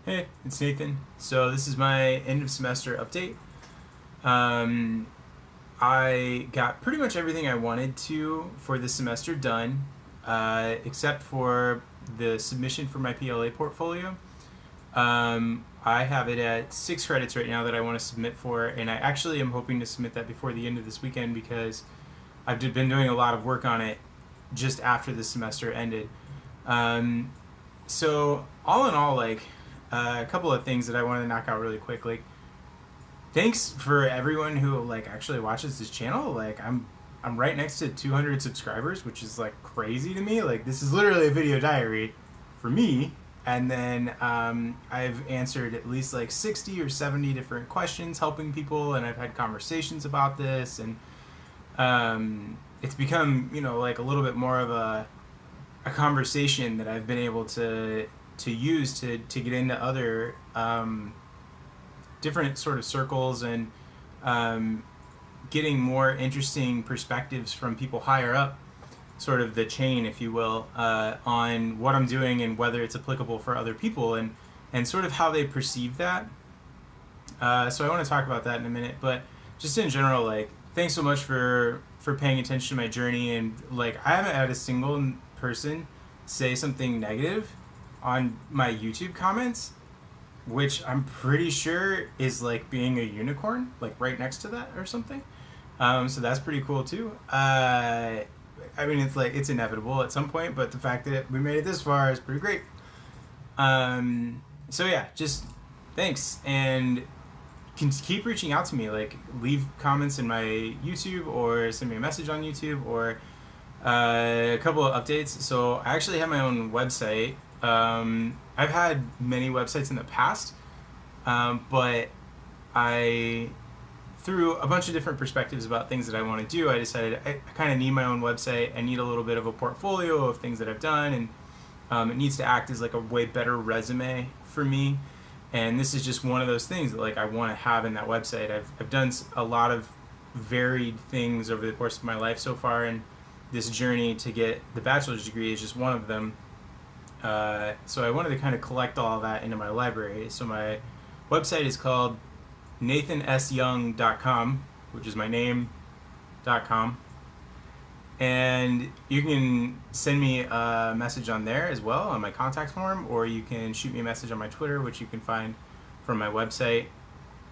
Hey, it's Nathan. So this is my end of semester update. Um, I got pretty much everything I wanted to for this semester done, except for the submission for my PLA portfolio. I have it at 6 credits right now that I want to submit for, and I actually am hoping to submit that before the end of this weekend because I've been doing a lot of work on it just after the semester ended. Um, so all in all, a couple of things that I want to knock out really quick. Like, thanks for everyone who actually watches this channel. I'm right next to 200 subscribers, which is like crazy to me. Like, this is literally a video diary for me. And then I've answered at least like 60 or 70 different questions helping people, and I've had conversations about this, and it's become like a little bit more of a conversation that I've been able to use to get into other different sort of circles, and getting more interesting perspectives from people higher up sort of the chain, if you will, on what I'm doing and whether it's applicable for other people, and sort of how they perceive that. So I want to talk about that in a minute, but just in general, like, thanks so much for paying attention to my journey. And like, I haven't had a single person say something negative on my YouTube comments, which I'm pretty sure is like being a unicorn, like right next to that or something. So that's pretty cool too. I mean, it's inevitable at some point, but the fact that we made it this far is pretty great. So yeah, just thanks, and can keep reaching out to me. Like, leave comments in my YouTube or send me a message on YouTube, or a couple of updates. So I actually have my own website. I've had many websites in the past, but I, through a bunch of different perspectives about things that I want to do, I decided I kind of need my own website. I need a little bit of a portfolio of things that I've done, and it needs to act as like a way better resume for me. And this is just one of those things that like I want to have in that website. I've done a lot of varied things over the course of my life so far, and this journey to get the bachelor's degree is just one of them. So I wanted to kind of collect all of that into my library. So my website is called nathansyoung.com, which is my name.com. And you can send me a message on there as well, on my contact form, or you can shoot me a message on my Twitter, which you can find from my website.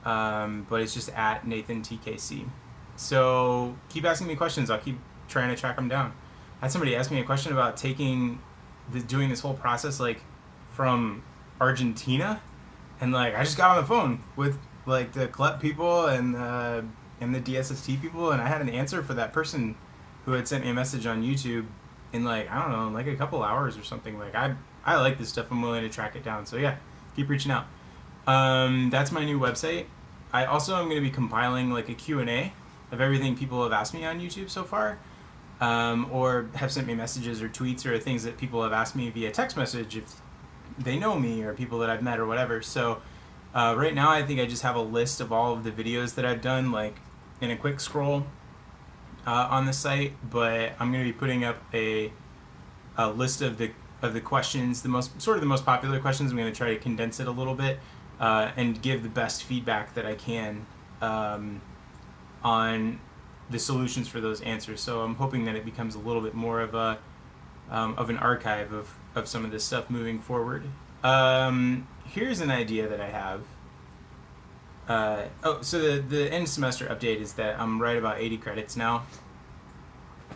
But it's just at NathanTKC. So keep asking me questions. I'll keep trying to track them down. I had somebody ask me a question about doing this whole process like from Argentina, and like I just got on the phone with like the CLEP people and the DSST people, and I had an answer for that person who had sent me a message on YouTube in like, I don't know, like a couple hours or something. Like, I like this stuff. I'm willing to track it down. So yeah, keep reaching out. That's my new website. I also am going to be compiling like a Q&A of everything people have asked me on YouTube so far, or have sent me messages or tweets, or things that people have asked me via text message if they know me, or people that I've met or whatever. So right now I think I just have a list of all of the videos that I've done, like in a quick scroll on the site, but I'm going to be putting up a list of the questions, the most popular questions. I'm going to try to condense it a little bit, and give the best feedback that I can on the solutions for those answers. So I'm hoping that it becomes a little bit more of an archive of some of this stuff moving forward. Here's an idea that I have. So the end semester update is that I'm right about 80 credits now,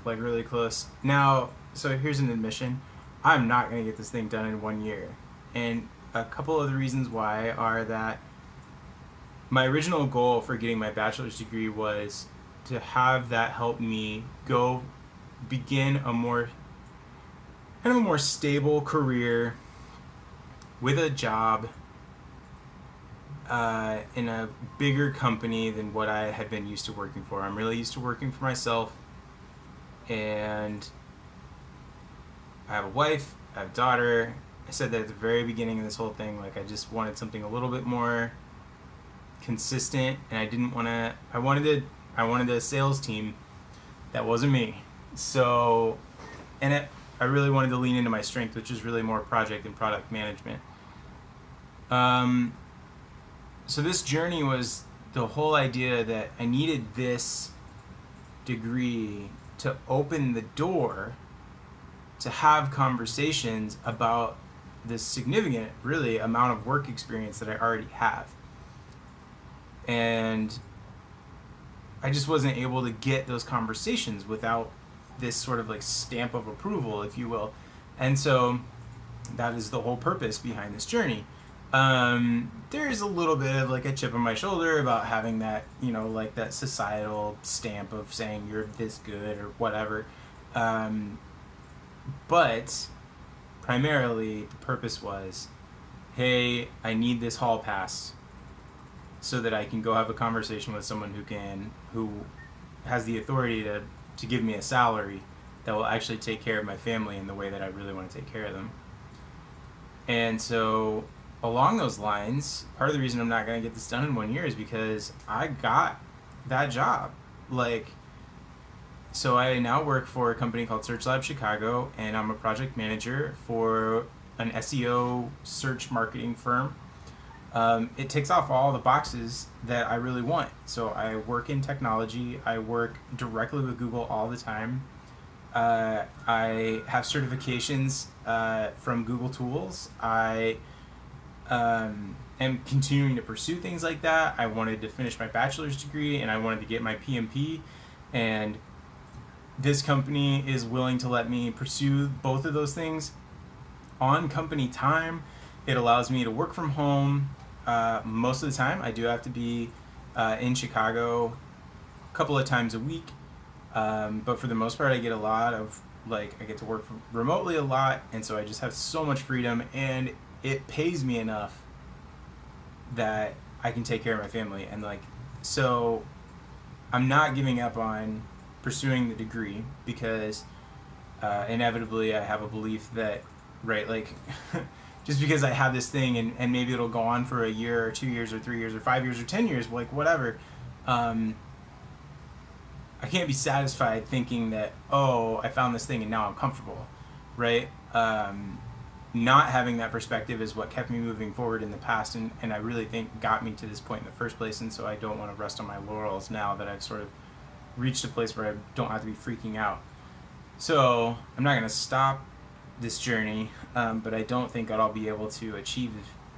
like really close. Now, so here's an admission. I'm not going to get this thing done in 1 year. And a couple of the reasons why are that my original goal for getting my bachelor's degree was to have that help me go begin a more stable career with a job in a bigger company than what I had been used to working for. I'm really used to working for myself, and I have a wife, I have a daughter. I said that at the very beginning of this whole thing, like I just wanted something a little bit more consistent, and I wanted a sales team that wasn't me. So, I really wanted to lean into my strength, which is really more project and product management. So this journey was the whole idea that I needed this degree to open the door to have conversations about this significant, really, amount of work experience that I already have. And I just wasn't able to get those conversations without this sort of like stamp of approval, if you will. And so that is the whole purpose behind this journey. There's a little bit of like a chip on my shoulder about having that, like that societal stamp of saying you're this good or whatever. But primarily the purpose was, hey, I need this hall pass so that I can go have a conversation with someone who has the authority to give me a salary that will actually take care of my family in the way that I really want to take care of them. And so along those lines, part of the reason I'm not going to get this done in 1 year is because I got that job. So I now work for a company called Search Lab Chicago, and I'm a project manager for an SEO search marketing firm. It ticks off all the boxes that I really want. So I work in technology. I work directly with Google all the time. I have certifications from Google Tools. I am continuing to pursue things like that. I wanted to finish my bachelor's degree, and I wanted to get my PMP. And this company is willing to let me pursue both of those things on company time. It allows me to work from home. Most of the time, I do have to be in Chicago a couple of times a week. But for the most part, I get I get to work remotely a lot. And so I just have so much freedom, and it pays me enough that I can take care of my family. And so I'm not giving up on pursuing the degree because inevitably I have a belief that, just because I have this thing and maybe it'll go on for a year or 2 years or 3 years or 5 years or 10 years, whatever, I can't be satisfied thinking that, I found this thing and now I'm comfortable, right? Not having that perspective is what kept me moving forward in the past, and I really think got me to this point in the first place. And so I don't want to rest on my laurels now that I've sort of reached a place where I don't have to be freaking out. So I'm not going to stop this journey, but I don't think that I'll be able to achieve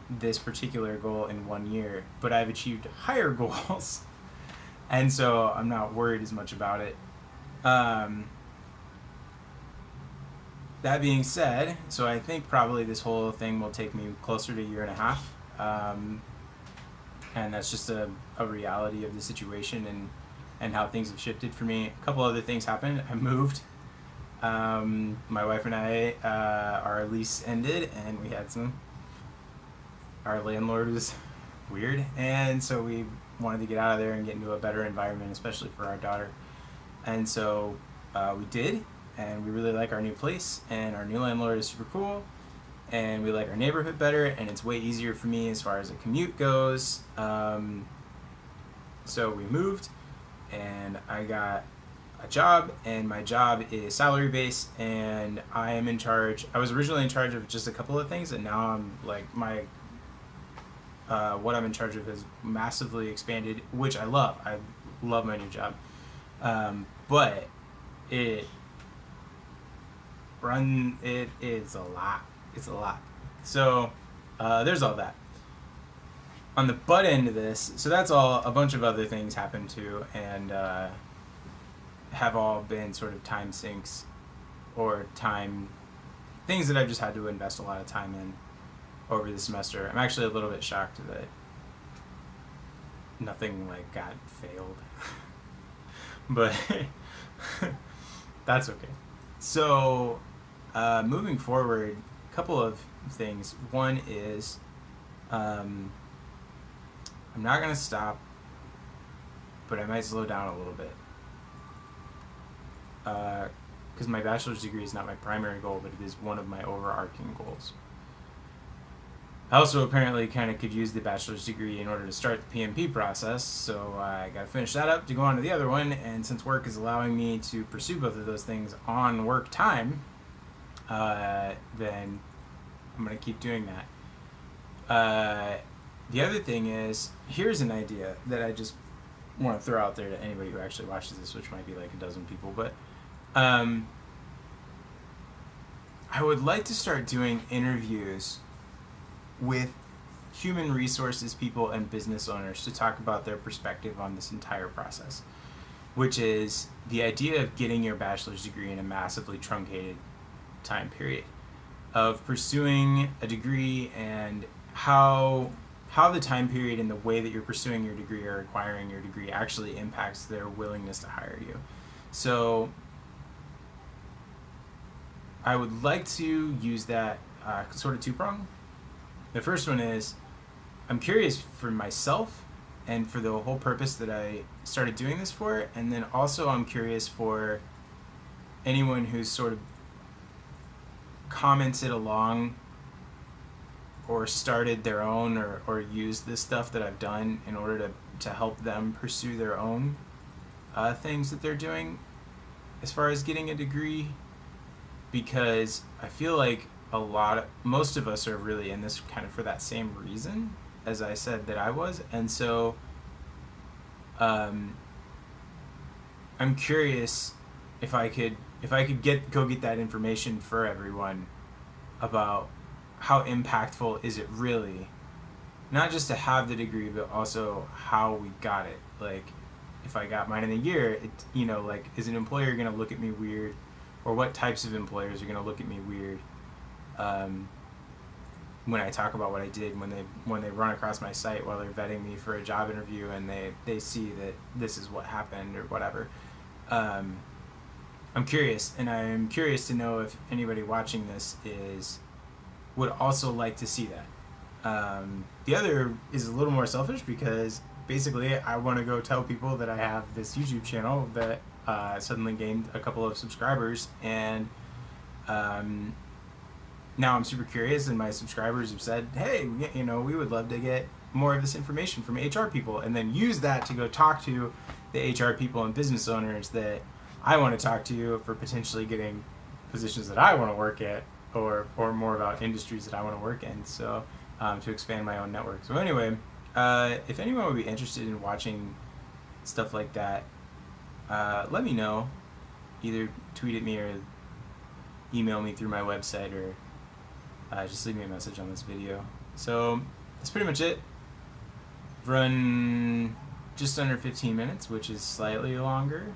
this particular goal in 1 year. But I've achieved higher goals, and so I'm not worried as much about it. That being said, so I think probably this whole thing will take me closer to a year and a half, and that's just a reality of the situation and how things have shifted for me. A couple other things happened. I moved. My wife and I, our lease ended, and we had our landlord was weird, and so we wanted to get out of there and get into a better environment, especially for our daughter. And so we did, and we really like our new place, and our new landlord is super cool, and we like our neighborhood better, and it's way easier for me as far as a commute goes. So we moved, and I got a job, and my job is salary based, and I am in charge. I was originally in charge of just a couple of things, and now I'm what I'm in charge of has massively expanded, which I love. I love my new job, but it is a lot. It's a lot. So there's all that. On the butt end of this, so that's all. A bunch of other things happened too, and have all been sort of time sinks or time things that I've just had to invest a lot of time in over the semester. I'm actually a little bit shocked that nothing got failed, but that's okay. So moving forward, a couple of things. One is I'm not going to stop, but I might slow down a little bit. Because my bachelor's degree is not my primary goal, but it is one of my overarching goals. I also apparently kind of could use the bachelor's degree in order to start the PMP process, so I got to finish that up to go on to the other one, and since work is allowing me to pursue both of those things on work time, then I'm going to keep doing that. The other thing is, here's an idea that I just want to throw out there to anybody who actually watches this, which might be like a dozen people, but I would like to start doing interviews with human resources people and business owners to talk about their perspective on this entire process, which is the idea of getting your bachelor's degree in a massively truncated time period, of pursuing a degree, and how the time period and the way that you're pursuing your degree or acquiring your degree actually impacts their willingness to hire you. So I would like to use that sort of two-prong. The first one is, I'm curious for myself and for the whole purpose that I started doing this for, and then also I'm curious for anyone who's sort of commented along or started their own or used this stuff that I've done in order to help them pursue their own things that they're doing as far as getting a degree, because I feel like most of us are really in this kind of for that same reason as I said that I was, and so I'm curious if I could go get that information for everyone about how impactful is it really, not just to have the degree, but also how we got it. Like, if I got mine in a year, like, is an employer going to look at me weird, or what types of employers are going to look at me weird when I talk about what I did, when they run across my site while they're vetting me for a job interview and they see that this is what happened or whatever. I'm curious, and I'm curious to know if anybody watching this would also like to see that. The other is a little more selfish, because basically I want to go tell people that I have this YouTube channel that suddenly gained a couple of subscribers, and now I'm super curious, and my subscribers have said, hey, we would love to get more of this information from HR people, and then use that to go talk to the HR people and business owners that I want to talk to for potentially getting positions that I want to work at, or more about industries that I want to work in, so to expand my own network. So anyway, if anyone would be interested in watching stuff like that, let me know. Either tweet at me or email me through my website, or just leave me a message on this video. So that's pretty much it. I've run just under 15 minutes, which is slightly longer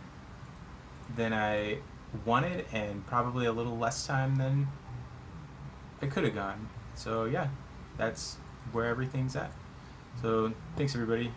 than I wanted, and probably a little less time than I could have gone. So yeah, that's where everything's at. So thanks everybody.